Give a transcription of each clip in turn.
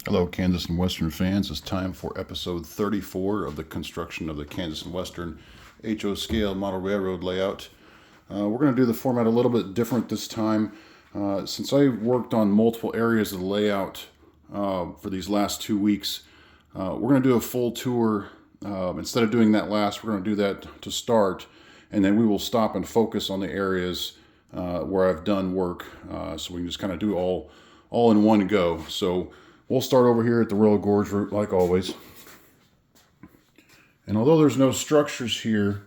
Hello, Kansas and Western fans. It's time for episode 34 of the construction of the Kansas and Western HO scale model railroad layout. We're going to do the format a little bit different this time. Since I worked on multiple areas of the layout for these last 2 weeks, we're going to do a full tour. Instead of doing that last, we're going to do that to start, and then we will stop and focus on the areas where I've done work, so we can just kind of do all in one go. So we'll start over here at the Royal Gorge route like always. And although there's no structures here,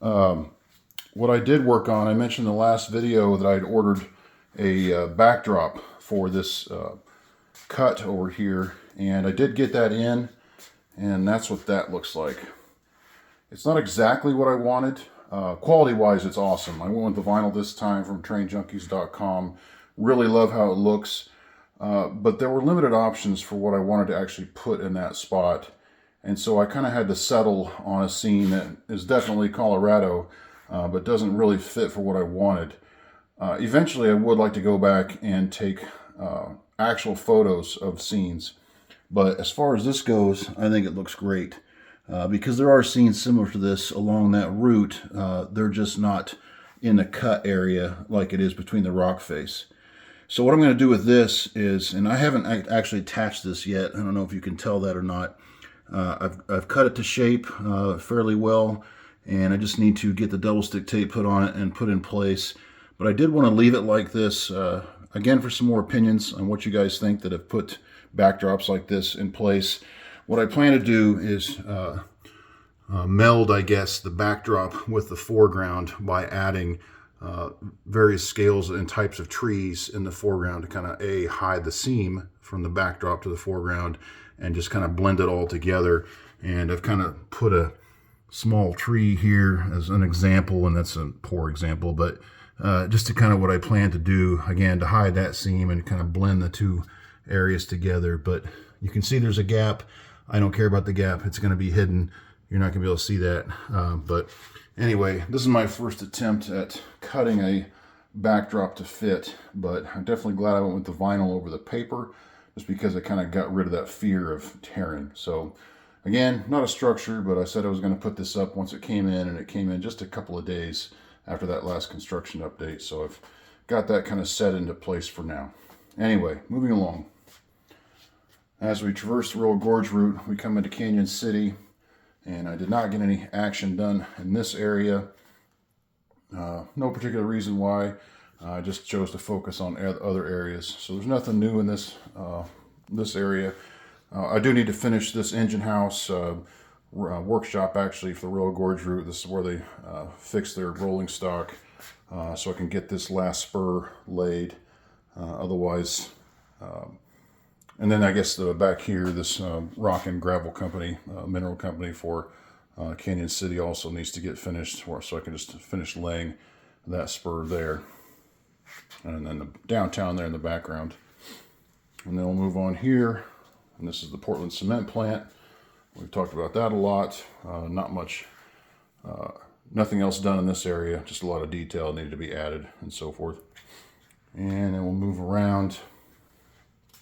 what I did work on, I mentioned in the last video that I had ordered a backdrop for this cut over here, and I did get that in, and that's what that looks like. It's not exactly what I wanted. Quality wise, it's awesome. I went with the vinyl this time from trainjunkies.com. Really love how it looks. But there were limited options for what I wanted to actually put in that spot. And so I kind of had to settle on a scene that is definitely Colorado, but doesn't really fit for what I wanted. Eventually, I would like to go back and take actual photos of scenes. But as far as this goes, I think it looks great. Because there are scenes similar to this along that route. They're just not in the cut area like it is between the rock face. So what I'm going to do with this is, and I haven't actually attached this yet. I don't know if you can tell that or not. I've cut it to shape fairly well, and I just need to get the double stick tape put on it and put in place. But I did want to leave it like this, again, for some more opinions on what you guys think that have put backdrops like this in place. What I plan to do is meld, I guess, the backdrop with the foreground by adding various scales and types of trees in the foreground to kind of hide the seam from the backdrop to the foreground and just kind of blend it all together. And I've kind of put a small tree here as an example, and that's a poor example, but just to kind of what I plan to do, again, to hide that seam and kind of blend the two areas together. But you can see there's a gap. I don't care about the gap. It's going to be hidden. You're not going to be able to see that. But anyway, this is my first attempt at cutting a backdrop to fit, but I'm definitely glad I went with the vinyl over the paper, just because I kind of got rid of that fear of tearing. So again, not a structure, but I said I was going to put this up once it came in, and it came in just a couple of days after that last construction update. So I've got that kind of set into place for now. Anyway, moving along. As we traverse the Royal Gorge route, we come into Canon City, and I did not get any action done in this area. No particular reason why. I just chose to focus on other areas. So there's nothing new in this area. I do need to finish this engine house workshop, actually, for the Royal Gorge route. This is where they fix their rolling stock, so I can get this last spur laid. Otherwise, and then I guess back here, this rock and gravel company, mineral company for Canon City also needs to get finished, so I can just finish laying that spur there. And then the downtown there in the background. And then we'll move on here. And this is the Portland cement plant. We've talked about that a lot. Not much, nothing else done in this area. Just a lot of detail needed to be added and so forth. And then we'll move around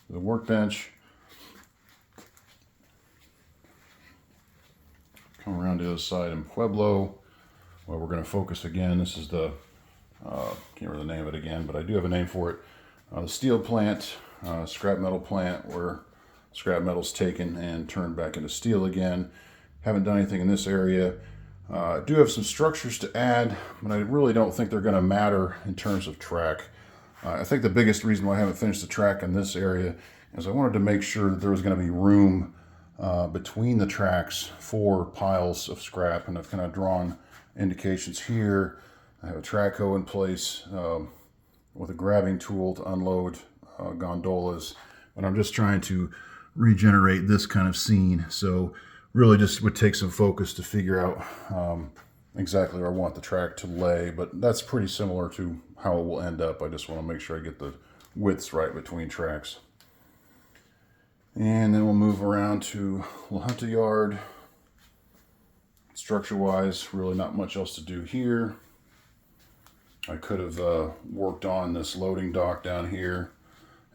the workbench. Come around to the other side in Pueblo, where we're going to focus again. This is the, can't remember the name of it again, but I do have a name for it. The steel plant, scrap metal plant, where scrap metal's taken and turned back into steel again. Haven't done anything in this area. I do have some structures to add, but I really don't think they're going to matter in terms of track. I think the biggest reason why I haven't finished the track in this area is I wanted to make sure that there was going to be room between the tracks for piles of scrap, and I've kind of drawn indications here. I have a track hoe in place with a grabbing tool to unload gondolas, and I'm just trying to regenerate this kind of scene. So really just would take some focus to figure out exactly where I want the track to lay, but that's pretty similar to how it will end up. I just want to make sure I get the widths right between tracks. And then we'll move around to La Junta Yard. Structure-wise, really not much else to do here. I could have worked on this loading dock down here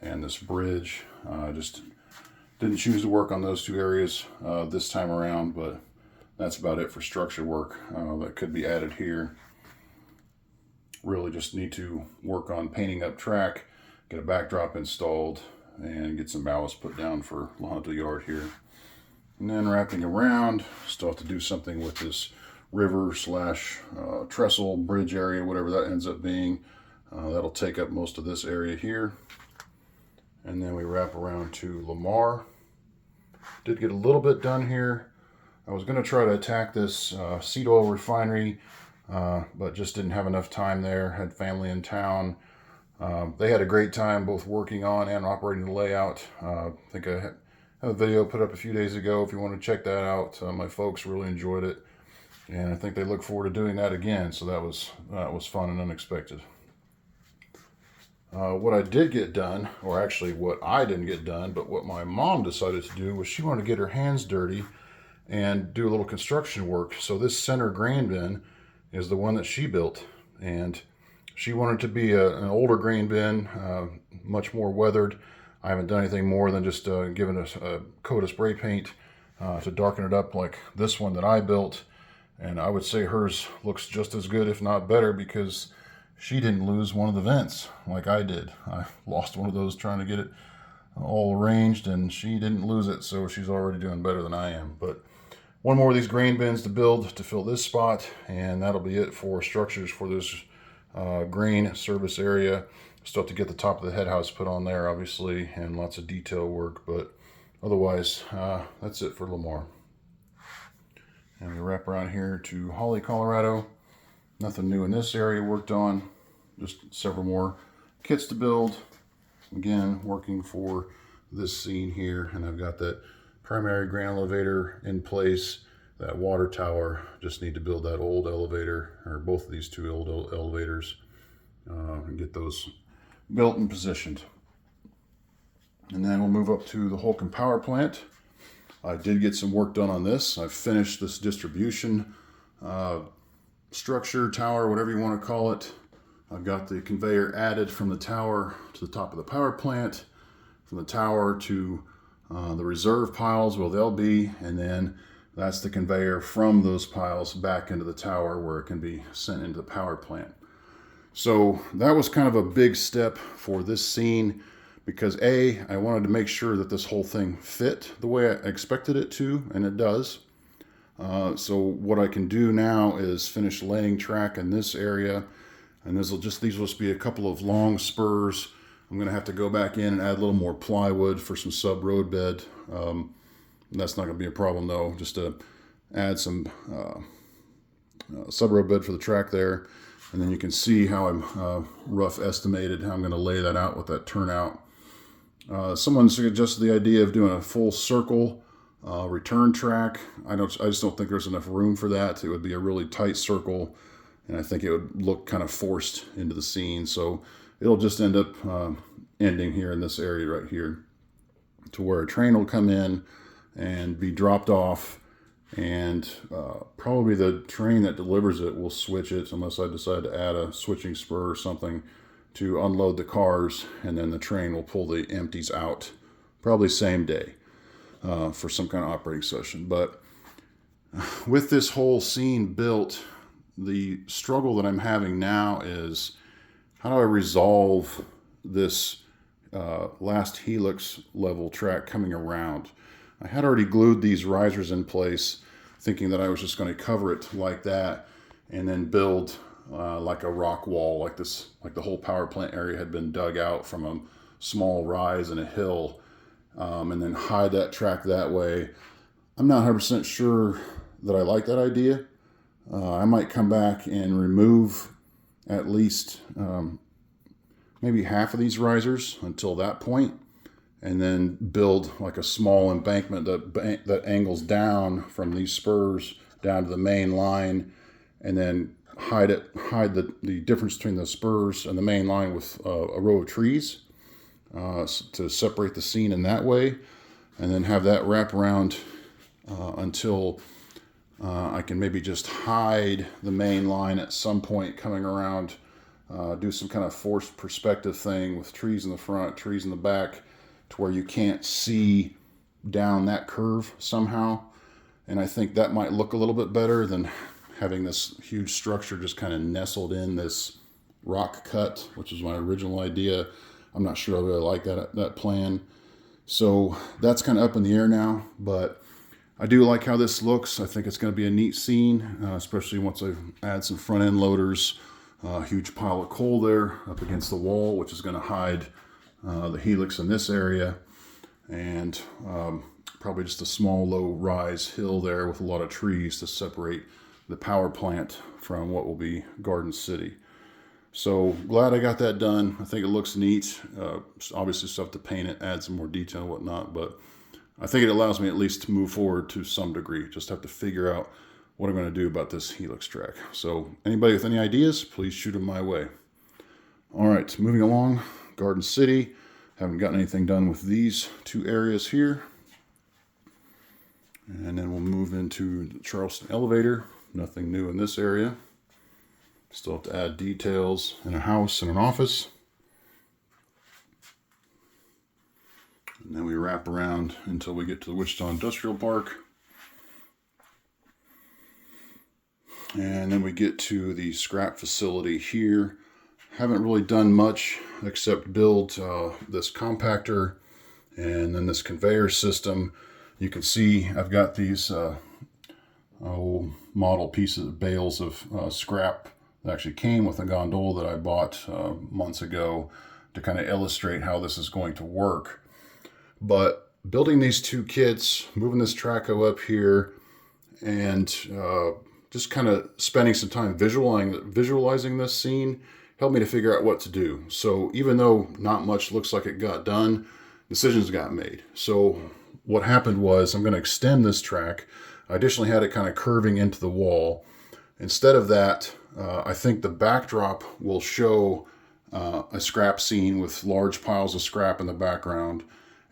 and this bridge. Just Didn't choose to work on those two areas this time around, but that's about it for structure work that could be added here. Really just need to work on painting up track, get a backdrop installed, and get some ballast put down for the yard here. And then wrapping around, still have to do something with this river slash trestle bridge area, whatever that ends up being. That'll take up most of this area here. And then we wrap around to Lamar. Did get a little bit done here. I was going to try to attack this seed oil refinery, but just didn't have enough time there. Had family in town. They had a great time both working on and operating the layout. I think I have a video put up a few days ago if you want to check that out. My folks really enjoyed it, and I think they look forward to doing that again. So that was fun and unexpected. What I did get done, or actually what I didn't get done, but what my mom decided to do was she wanted to get her hands dirty and do a little construction work. So this center grain bin is the one that she built, and she wanted to be an older grain bin, much more weathered. I haven't done anything more than just given it a coat of spray paint to darken it up like this one that I built. And I would say hers looks just as good, if not better, because she didn't lose one of the vents like I did. I lost one of those trying to get it all arranged, and she didn't lose it, so she's already doing better than I am. But one more of these grain bins to build to fill this spot, and that'll be it for structures for this grain service area. Still have to get the top of the head house put on there, obviously, and lots of detail work, but otherwise, that's it for Lamar. And we wrap around here to Holly, Colorado. Nothing new in this area worked on, just several more kits to build. Again, working for this scene here, and I've got that primary grain elevator in place. That water tower, just need to build that old elevator, or both of these two old elevators, and get those built and positioned. And then we'll move up to the Holcomb Power Plant. I did get some work done on this. I've finished this distribution structure, tower, whatever you want to call it. I've got the conveyor added from the tower to the top of the power plant, from the tower to the reserve piles where they'll be, and then that's the conveyor from those piles back into the tower where it can be sent into the power plant. So that was kind of a big step for this scene because I wanted to make sure that this whole thing fit the way I expected it to, and it does. So what I can do now is finish laying track in this area, and these will just be a couple of long spurs. I'm going to have to go back in and add a little more plywood for some subroadbed. That's not going to be a problem though, just to add some subroadbed for the track there. And then you can see how I'm rough estimated how I'm going to lay that out with that turnout. Someone suggested the idea of doing a full circle return track. I just don't think there's enough room for that. It would be a really tight circle, and I think it would look kind of forced into the scene. So it'll just end up ending here in this area right here, to where a train will come in and be dropped off, and probably the train that delivers it will switch it, unless I decide to add a switching spur or something to unload the cars, and then the train will pull the empties out, probably same day. For some kind of operating session. But with this whole scene built, the struggle that I'm having now is how do I resolve this last helix level track coming around. I had already glued these risers in place thinking that I was just going to cover it like that and then build like a rock wall like this, like the whole power plant area had been dug out from a small rise and a hill. And then hide that track that way. I'm not 100% sure that I like that idea. I might come back and remove at least maybe half of these risers until that point, and then build like a small embankment that angles down from these spurs down to the main line, and then hide the difference between the spurs and the main line with a row of trees. To separate the scene in that way, and then have that wrap around until I can maybe just hide the main line at some point coming around, do some kind of forced perspective thing with trees in the front, trees in the back, to where you can't see down that curve somehow. And I think that might look a little bit better than having this huge structure just kind of nestled in this rock cut, which is my original idea. I'm not sure I really like that plan. So that's kind of up in the air now, but I do like how this looks. I think it's going to be a neat scene, especially once I add some front end loaders. A huge pile of coal there up against the wall, which is going to hide the helix in this area. And probably just a small low rise hill there with a lot of trees to separate the power plant from what will be Garden City. So glad I got that done. I think it looks neat. Obviously stuff to paint it, add some more detail and whatnot, but I think it allows me at least to move forward to some degree. Just have to figure out what I'm going to do about this helix track. So anybody with any ideas, please shoot them my way. All right, moving along, Garden City. Haven't gotten anything done with these two areas here. And then we'll move into the Charleston elevator. Nothing new in this area. Still have to add details in a house and an office. And then we wrap around until we get to the Wichita Industrial Park. And then we get to the scrap facility here. Haven't really done much except build this compactor and then this conveyor system. You can see I've got these model pieces, bales of scrap that actually came with a gondola that I bought months ago to kind of illustrate how this is going to work. But building these two kits, moving this traco up here, and just kind of spending some time visualizing this scene helped me to figure out what to do. So even though not much looks like it got done, decisions got made. So what happened was I'm going to extend this track. I additionally had it kind of curving into the wall. Instead of that, I think the backdrop will show a scrap scene with large piles of scrap in the background.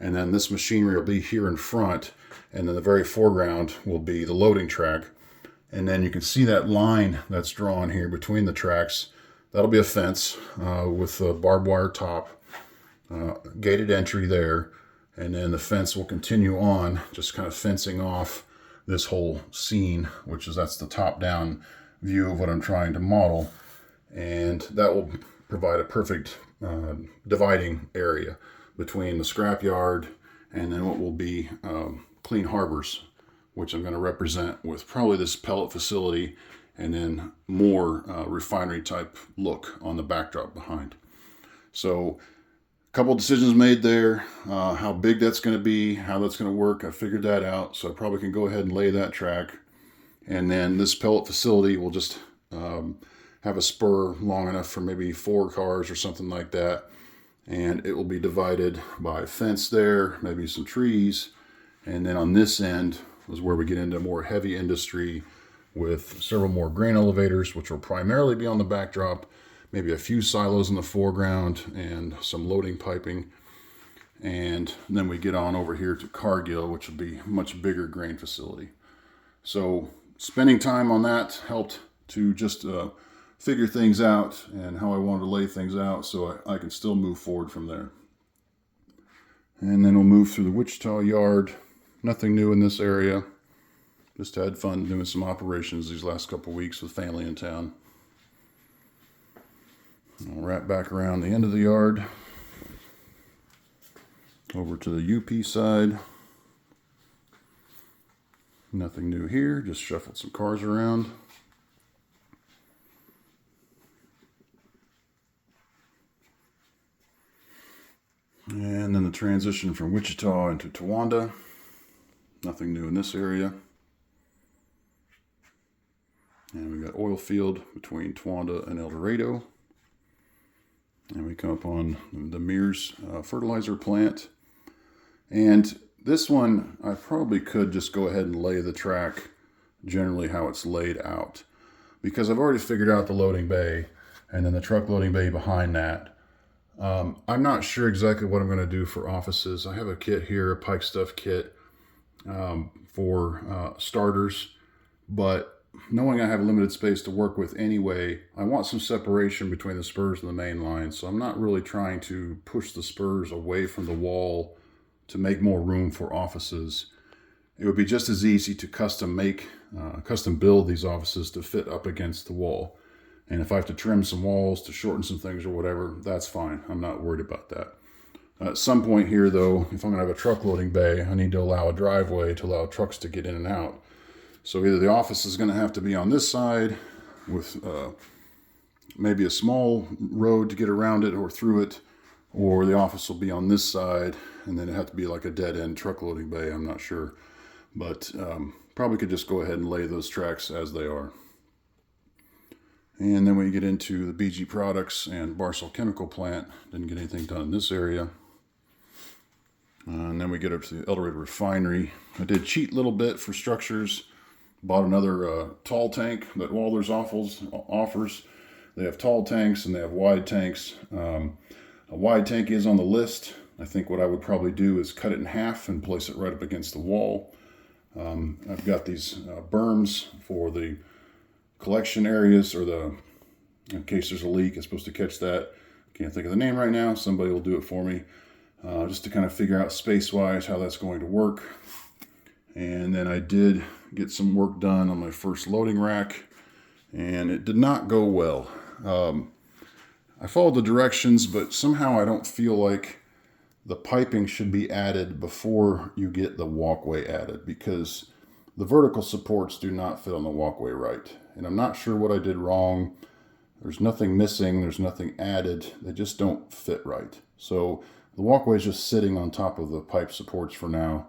And then this machinery will be here in front. And then the very foreground will be the loading track. And then you can see that line that's drawn here between the tracks. That'll be a fence with a barbed wire top, gated entry there. And then the fence will continue on, just kind of fencing off this whole scene, that's the top-down view of what I'm trying to model. And that will provide a perfect dividing area between the scrapyard and then what will be clean harbors, which I'm going to represent with probably this pellet facility and then more refinery type look on the backdrop behind. So a couple decisions made there, how big that's going to be, how that's going to work. I figured that out, so I probably can go ahead and lay that track. And then this pellet facility will just have a spur long enough for maybe 4 cars or something like that. And it will be divided by a fence there, maybe some trees. And then on this end is where we get into more heavy industry with several more grain elevators, which will primarily be on the backdrop, maybe a few silos in the foreground and some loading piping. And then we get on over here to Cargill, which will be a much bigger grain facility. So spending time on that helped to just figure things out and how I wanted to lay things out so I can still move forward from there. And then we'll move through the Wichita yard. Nothing new in this area. Just had fun doing some operations these last couple weeks with family in town. I'll wrap back around the end of the yard. Over to the UP side. Nothing new here, just shuffled some cars around. And then the transition from Wichita into Towanda. Nothing new in this area. And we got oil field between Towanda and El Dorado. And we come up on the Mears Fertilizer Plant. And this one, I probably could just go ahead and lay the track generally how it's laid out. Because I've already figured out the loading bay and then the truck loading bay behind that. I'm not sure exactly what I'm going to do for offices. I have a kit here, a Pike Stuff kit for starters. But knowing I have limited space to work with anyway, I want some separation between the spurs and the main line. So I'm not really trying to push the spurs away from the wall to make more room for offices. It would be just as easy to custom build these offices to fit up against the wall. And if I have to trim some walls to shorten some things or whatever, that's fine. I'm not worried about that. At some point here, though, if I'm going to have a truck loading bay, I need to allow a driveway to allow trucks to get in and out. So either the office is going to have to be on this side with maybe a small road to get around it or through it, or the office will be on this side, and then it have to be like a dead-end truck loading bay. I'm not sure. But probably could just go ahead and lay those tracks as they are. And then we get into the BG Products and Barrow Chemical Plant. Didn't get anything done in this area. And then we get up to the Elator Refinery. I did cheat a little bit for structures. Bought another tall tank that Walters offers. They have tall tanks and they have wide tanks. A wide tank is on the list. I think what I would probably do is cut it in half and place it right up against the wall. I've got these berms for the collection areas, or in case there's a leak, it's supposed to catch that. Can't think of the name right now. Somebody will do it for me. Just to kind of figure out space-wise how that's going to work. And then I did get some work done on my first loading rack, and it did not go well. I followed the directions, but somehow I don't feel like the piping should be added before you get the walkway added, because the vertical supports do not fit on the walkway right. And I'm not sure what I did wrong. There's nothing missing, there's nothing added, they just don't fit right. So the walkway is just sitting on top of the pipe supports for now.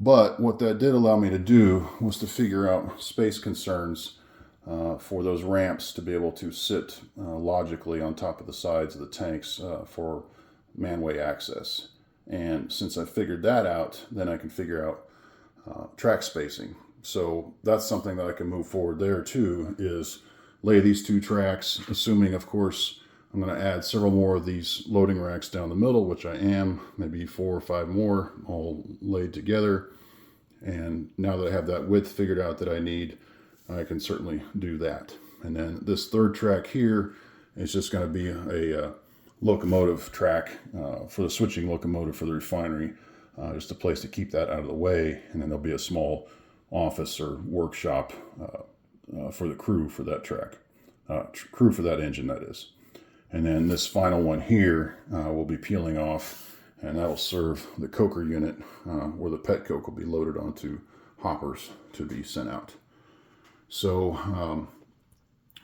But what that did allow me to do was to figure out space concerns for those ramps to be able to sit logically on top of the sides of the tanks for manway access. And since I figured that out, then I can figure out track spacing. So that's something that I can move forward there too, is lay these two tracks, assuming of course I'm going to add several more of these loading racks down the middle, which I am, maybe 4 or 5 more all laid together. And now that I have that width figured out that I need, I can certainly do that. And then this third track here is just going to be a locomotive track for the switching locomotive for the refinery, just a place to keep that out of the way. And then there'll be a small office or workshop for the crew for that track, crew for that engine, that is. And then this final one here will be peeling off, and that'll serve the coker unit where the pet coke will be loaded onto hoppers to be sent out. So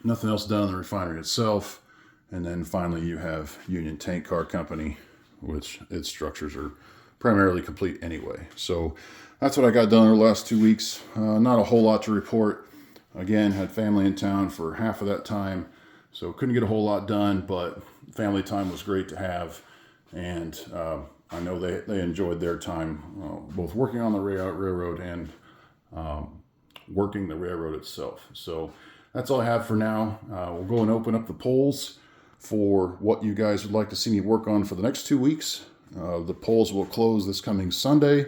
nothing else done in the refinery itself. And then finally you have Union Tank Car Company, which its structures are primarily complete anyway. So that's what I got done over the last 2 weeks. Not a whole lot to report. Again, had family in town for half of that time, so couldn't get a whole lot done, but family time was great to have. And I know they enjoyed their time, both working on the railroad and working the railroad itself. So that's all I have for now. We'll go and open up the polls for what you guys would like to see me work on for the next 2 weeks. The polls will close this coming Sunday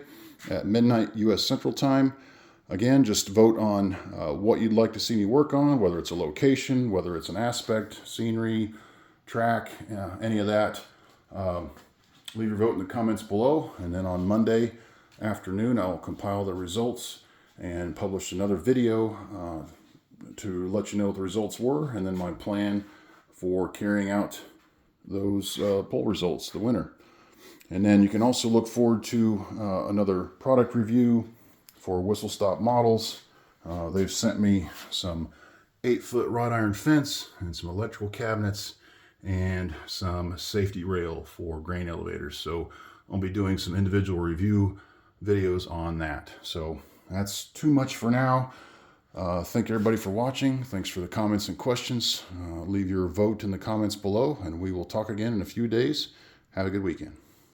at midnight U.S. Central Time. Again, just vote on what you'd like to see me work on, whether it's a location, whether it's an aspect, scenery, track, any of that. Leave your vote in the comments below, and then on Monday afternoon I'll compile the results and publish another video to let you know what the results were, and then my plan for carrying out those poll results, the winner. And then you can also look forward to another product review for whistle stop models. They've sent me some 8-foot wrought iron fence and some electrical cabinets and some safety rail for grain elevators. So I'll be doing some individual review videos on that. So that's too much for now. Thank everybody for watching. Thanks for the comments and questions. Leave your vote in the comments below, and we will talk again in a few days. Have a good weekend.